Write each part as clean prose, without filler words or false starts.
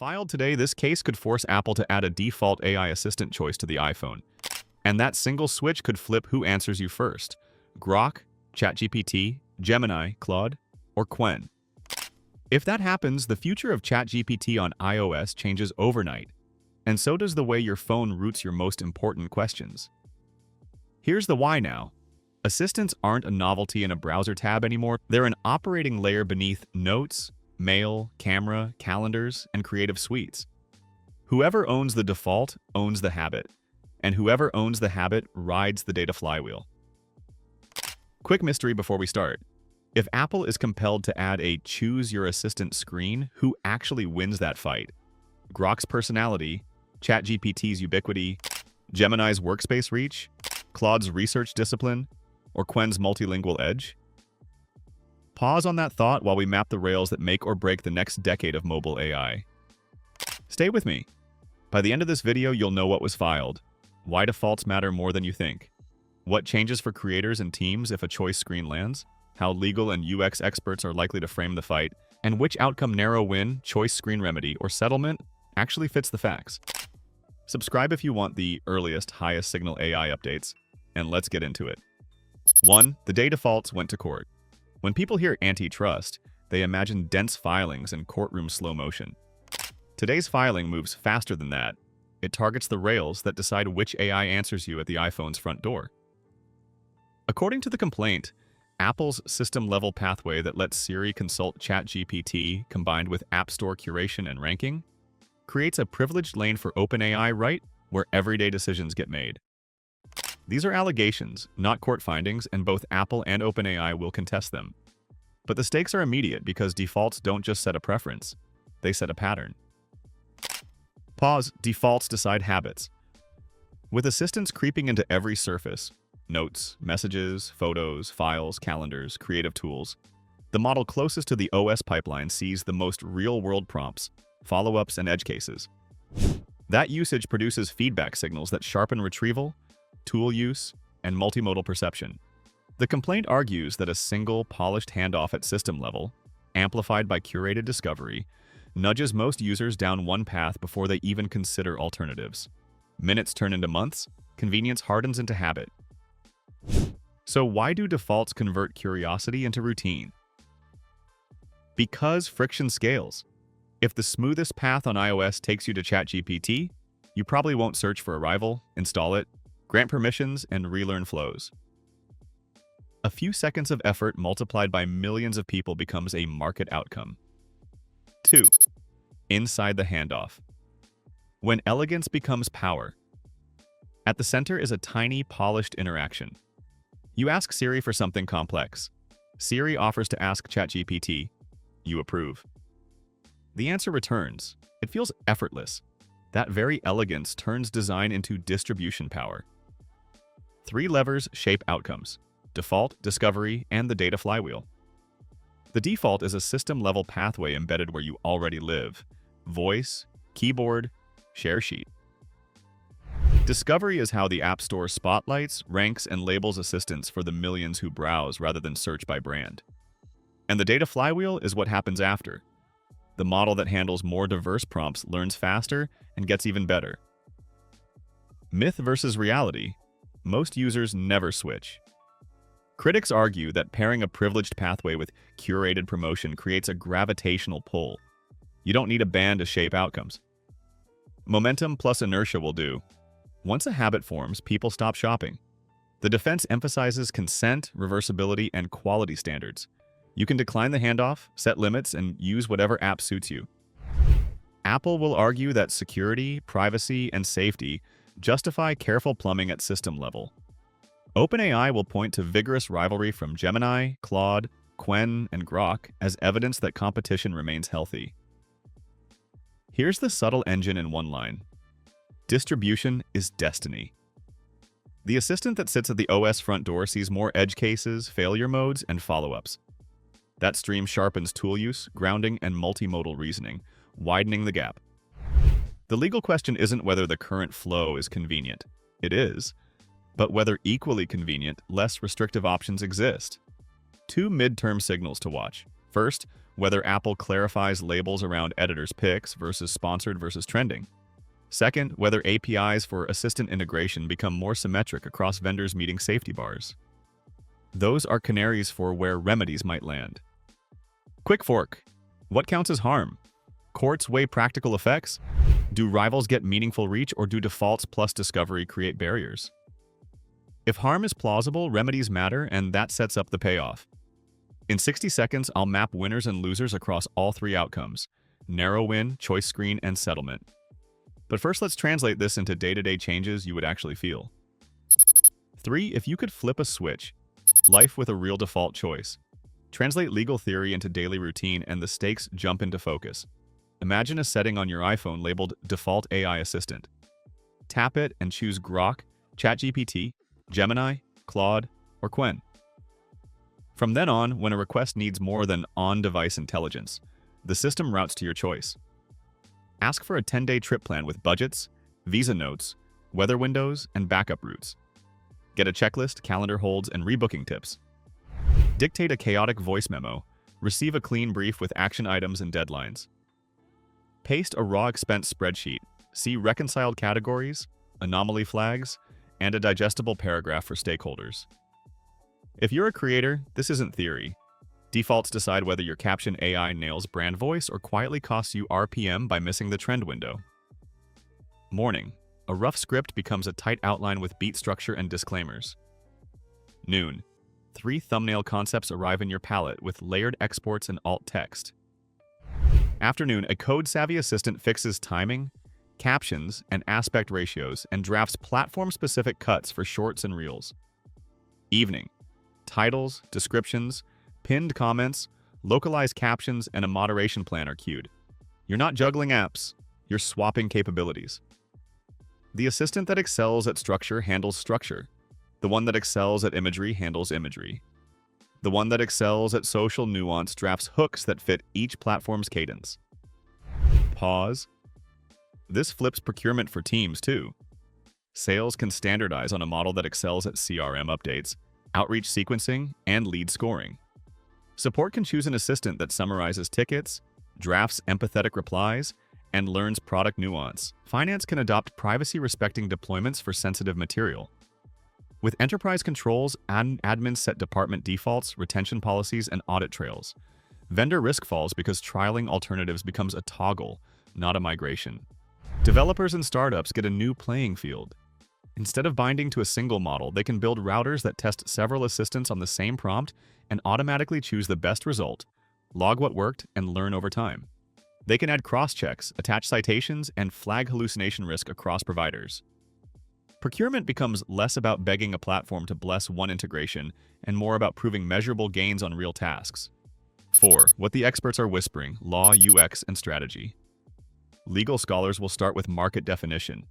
Filed today, this case could force Apple to add a default AI assistant choice to the iPhone. And that single switch could flip who answers you first: Grok, ChatGPT, Gemini, Claude, or Qwen. If that happens, the future of ChatGPT on iOS changes overnight, and so does the way your phone routes your most important questions. Here's the why now. Assistants aren't a novelty in a browser tab anymore. They're an operating layer beneath Notes, Mail, Camera, Calendars, and Creative Suites. Whoever owns the default owns the habit, and whoever owns the habit rides the data flywheel. Quick mystery before we start. If Apple is compelled to add a Choose Your Assistant screen, who actually wins that fight? Grok's personality, ChatGPT's ubiquity, Gemini's workspace reach, Claude's research discipline, or Qwen's multilingual edge? Pause on that thought while we map the rails that make or break the next decade of mobile AI. Stay with me. By the end of this video, you'll know what was filed, why defaults matter more than you think, what changes for creators and teams if a choice screen lands, how legal and UX experts are likely to frame the fight, and which outcome, narrow win, choice screen remedy, or settlement, actually fits the facts. Subscribe if you want the earliest, highest signal AI updates, and let's get into it. 1. The day defaults went to court. When people hear antitrust, they imagine dense filings and courtroom slow motion. Today's filing moves faster than that. It targets the rails that decide which AI answers you at the iPhone's front door. According to the complaint, Apple's system-level pathway that lets Siri consult ChatGPT combined with App Store curation and ranking creates a privileged lane for OpenAI right where everyday decisions get made. These are allegations, not court findings, and both Apple and OpenAI will contest them. But the stakes are immediate because defaults don't just set a preference, they set a pattern. Pause. Defaults decide habits. With assistants creeping into every surface, notes, messages, photos, files, calendars, creative tools, the model closest to the OS pipeline sees the most real-world prompts, follow-ups, and edge cases. That usage produces feedback signals that sharpen retrieval, tool use, and multimodal perception. The complaint argues that a single, polished handoff at system level, amplified by curated discovery, nudges most users down one path before they even consider alternatives. Minutes turn into months, convenience hardens into habit. So why do defaults convert curiosity into routine? Because friction scales. If the smoothest path on iOS takes you to ChatGPT, you probably won't search for a rival, install it, grant permissions, and relearn flows. A few seconds of effort multiplied by millions of people becomes a market outcome. 2. Inside the handoff. When elegance becomes power. At the center is a tiny, polished interaction. You ask Siri for something complex. Siri offers to ask ChatGPT. You approve. The answer returns. It feels effortless. That very elegance turns design into distribution power. 3 levers shape outcomes: default, discovery, and the data flywheel. The default is a system-level pathway embedded where you already live: voice, keyboard, share sheet. Discovery is how the App Store spotlights, ranks, and labels assistants for the millions who browse rather than search by brand. And the data flywheel is what happens after. The model that handles more diverse prompts learns faster and gets even better. Myth versus reality. Most users never switch. Critics argue that pairing a privileged pathway with curated promotion creates a gravitational pull. You don't need a band to shape outcomes. Momentum plus inertia will do. Once a habit forms, people stop shopping. The defense emphasizes consent, reversibility, and quality standards. You can decline the handoff, set limits, and use whatever app suits you. Apple will argue that security, privacy, and safety justify careful plumbing at system level. OpenAI will point to vigorous rivalry from Gemini, Claude, Qwen, and Grok as evidence that competition remains healthy. Here's the subtle engine in one line. Distribution is destiny. The assistant that sits at the OS front door sees more edge cases, failure modes, and follow-ups. That stream sharpens tool use, grounding, and multimodal reasoning, widening the gap. The legal question isn't whether the current flow is convenient. It is. But whether equally convenient, less restrictive options exist. 2 midterm signals to watch. First, whether Apple clarifies labels around editors' picks versus sponsored versus trending. Second, whether APIs for assistant integration become more symmetric across vendors meeting safety bars. Those are canaries for where remedies might land. Quick fork. What counts as harm? Courts weigh practical effects? Do rivals get meaningful reach, or do defaults plus discovery create barriers? If harm is plausible, remedies matter, and that sets up the payoff. In 60 seconds, I'll map winners and losers across all three outcomes: narrow win, choice screen, and settlement. But first, let's translate this into day-to-day changes you would actually feel. 3. If you could flip a switch, life with a real default choice. Translate legal theory into daily routine and the stakes jump into focus. Imagine a setting on your iPhone labeled Default AI Assistant. Tap it and choose Grok, ChatGPT, Gemini, Claude, or Qwen. From then on, when a request needs more than on-device intelligence, the system routes to your choice. Ask for a 10-day trip plan with budgets, visa notes, weather windows, and backup routes. Get a checklist, calendar holds, and rebooking tips. Dictate a chaotic voice memo. Receive a clean brief with action items and deadlines. Paste a raw expense spreadsheet. See reconciled categories, anomaly flags, and a digestible paragraph for stakeholders. If you're a creator, this isn't theory. Defaults decide whether your caption AI nails brand voice or quietly costs you RPM by missing the trend window. Morning. A rough script becomes a tight outline with beat structure and disclaimers. Noon. 3 thumbnail concepts arrive in your palette with layered exports and alt text. Afternoon. A code-savvy assistant fixes timing, captions, and aspect ratios and drafts platform-specific cuts for shorts and reels. Evening. Titles, descriptions, pinned comments, localized captions, and a moderation plan are queued. You're not juggling apps, you're swapping capabilities. The assistant that excels at structure handles structure. The one that excels at imagery handles imagery. The one that excels at social nuance drafts hooks that fit each platform's cadence. Pause. This flips procurement for teams, too. Sales can standardize on a model that excels at CRM updates, outreach sequencing, and lead scoring. Support can choose an assistant that summarizes tickets, drafts empathetic replies, and learns product nuance. Finance can adopt privacy-respecting deployments for sensitive material. With enterprise controls, admins set department defaults, retention policies, and audit trails. Vendor risk falls because trialing alternatives becomes a toggle, not a migration. Developers and startups get a new playing field. Instead of binding to a single model, they can build routers that test several assistants on the same prompt and automatically choose the best result, log what worked, and learn over time. They can add cross-checks, attach citations, and flag hallucination risk across providers. Procurement becomes less about begging a platform to bless one integration and more about proving measurable gains on real tasks. 4. What the experts are whispering: law, UX, and strategy. Legal scholars will start with market definition.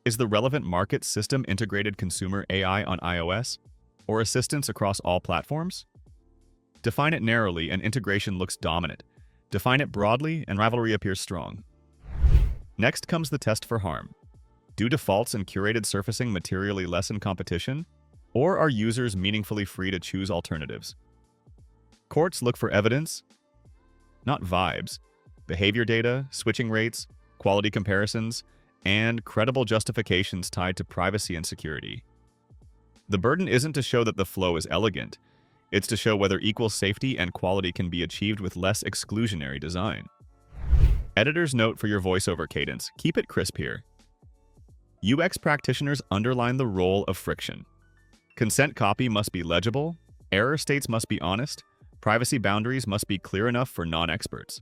Is the relevant market system integrated consumer AI on iOS, or assistance across all platforms? Define it narrowly and integration looks dominant. Define it broadly and rivalry appears strong. Next comes the test for harm. Do defaults and curated surfacing materially lessen competition, or are users meaningfully free to choose alternatives? Courts look for evidence, not vibes. Behavior data, switching rates, quality comparisons, and credible justifications tied to privacy and security. The burden isn't to show that the flow is elegant, it's to show whether equal safety and quality can be achieved with less exclusionary design. Editor's note for your voiceover cadence: keep it crisp here. UX practitioners underline the role of friction. Consent copy must be legible, error states must be honest, privacy boundaries must be clear enough for non-experts.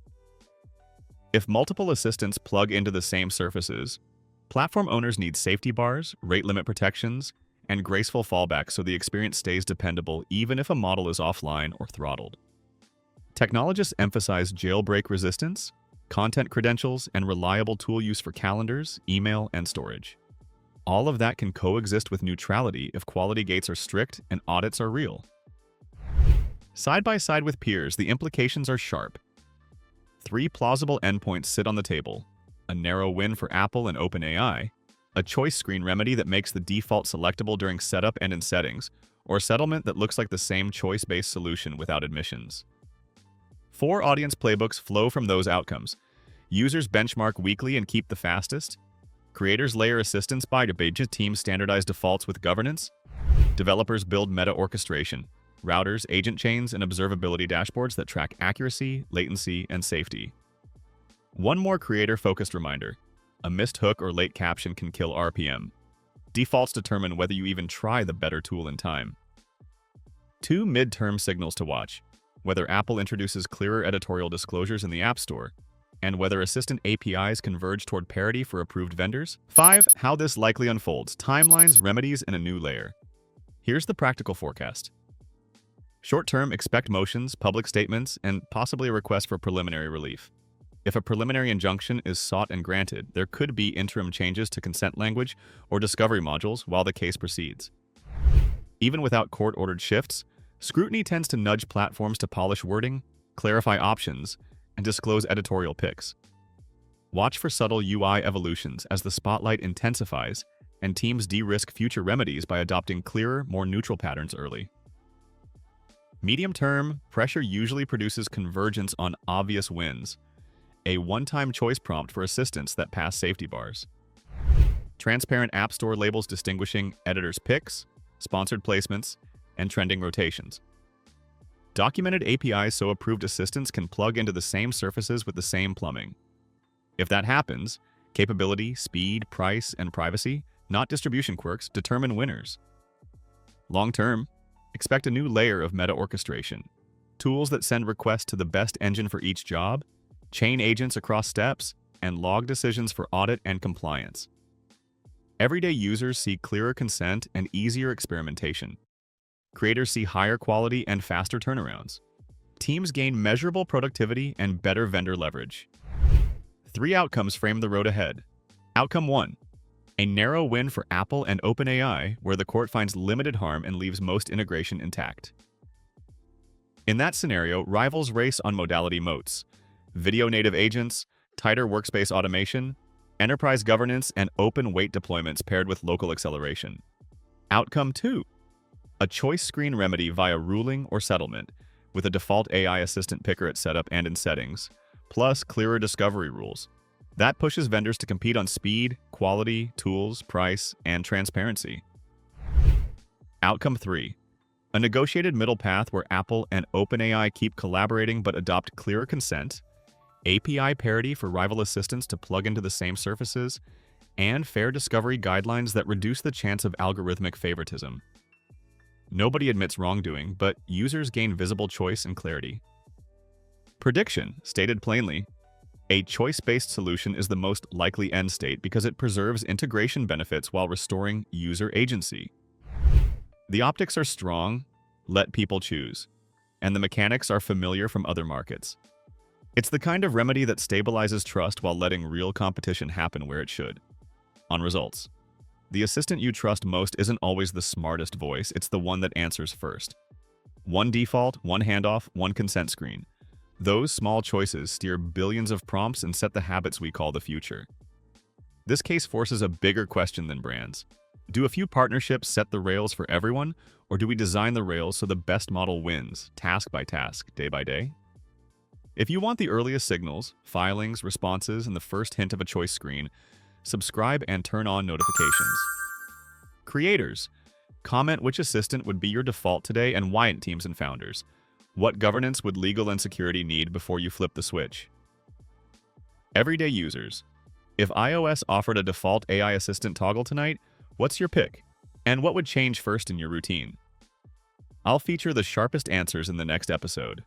If multiple assistants plug into the same surfaces, platform owners need safety bars, rate limit protections, and graceful fallbacks so the experience stays dependable even if a model is offline or throttled. Technologists emphasize jailbreak resistance, content credentials, and reliable tool use for calendars, email, and storage. All of that can coexist with neutrality if quality gates are strict and audits are real. Side by side with peers, the implications are sharp. 3 plausible endpoints sit on the table: a narrow win for Apple and OpenAI, a choice screen remedy that makes the default selectable during setup and in settings, or a settlement that looks like the same choice-based solution without admissions. 4 audience playbooks flow from those outcomes. Users benchmark weekly and keep the fastest. Creators layer assistance by budget teams standardize defaults with governance. Developers build meta orchestration, routers, agent chains, and observability dashboards that track accuracy, latency, and safety. One more creator-focused reminder: a missed hook or late caption can kill RPM. Defaults determine whether you even try the better tool in time. 2 midterm signals to watch: whether Apple introduces clearer editorial disclosures in the App Store, and whether Assistant APIs converge toward parity for approved vendors. 5. How this likely unfolds: timelines, remedies, and a new layer. Here's the practical forecast. Short-term, expect motions, public statements, and possibly a request for preliminary relief. If a preliminary injunction is sought and granted, there could be interim changes to consent language or discovery modules while the case proceeds. Even without court-ordered shifts, scrutiny tends to nudge platforms to polish wording, clarify options, and disclose editorial picks. Watch for subtle UI evolutions as the spotlight intensifies and teams de-risk future remedies by adopting clearer, more neutral patterns early. Medium-term, pressure usually produces convergence on obvious wins: a one-time choice prompt for assistants that pass safety bars, transparent App Store labels distinguishing editors' picks, sponsored placements, and trending rotations, documented APIs so approved assistants can plug into the same surfaces with the same plumbing. If that happens, capability, speed, price, and privacy, not distribution quirks, determine winners. Long-term, expect a new layer of meta orchestration, tools that send requests to the best engine for each job, chain agents across steps, and log decisions for audit and compliance. Everyday users see clearer consent and easier experimentation. Creators see higher quality and faster turnarounds. Teams gain measurable productivity and better vendor leverage. 3 outcomes frame the road ahead. Outcome 1: a narrow win for Apple and OpenAI, where the court finds limited harm and leaves most integration intact. In that scenario, rivals race on modality moats: video-native agents, tighter workspace automation, enterprise governance, and open weight deployments paired with local acceleration. Outcome 2: a choice screen remedy via ruling or settlement, with a default AI assistant picker at setup and in settings, plus clearer discovery rules. That pushes vendors to compete on speed, quality, tools, price, and transparency. Outcome 3: a negotiated middle path where Apple and OpenAI keep collaborating but adopt clearer consent, API parity for rival assistants to plug into the same surfaces, and fair discovery guidelines that reduce the chance of algorithmic favoritism. Nobody admits wrongdoing, but users gain visible choice and clarity. Prediction, stated plainly: a choice-based solution is the most likely end state because it preserves integration benefits while restoring user agency. The optics are strong, let people choose, and the mechanics are familiar from other markets. It's the kind of remedy that stabilizes trust while letting real competition happen where it should. On results: the assistant you trust most isn't always the smartest voice, it's the one that answers first. One default, one handoff, one consent screen. Those small choices steer billions of prompts and set the habits we call the future. This case forces a bigger question than brands. Do a few partnerships set the rails for everyone, or do we design the rails so the best model wins, task by task, day by day? If you want the earliest signals, filings, responses, and the first hint of a choice screen, subscribe and turn on notifications. Creators, comment which assistant would be your default today and why it, teams and founders. What governance would legal and security need before you flip the switch? Everyday users, if iOS offered a default AI assistant toggle tonight, what's your pick? And what would change first in your routine? I'll feature the sharpest answers in the next episode.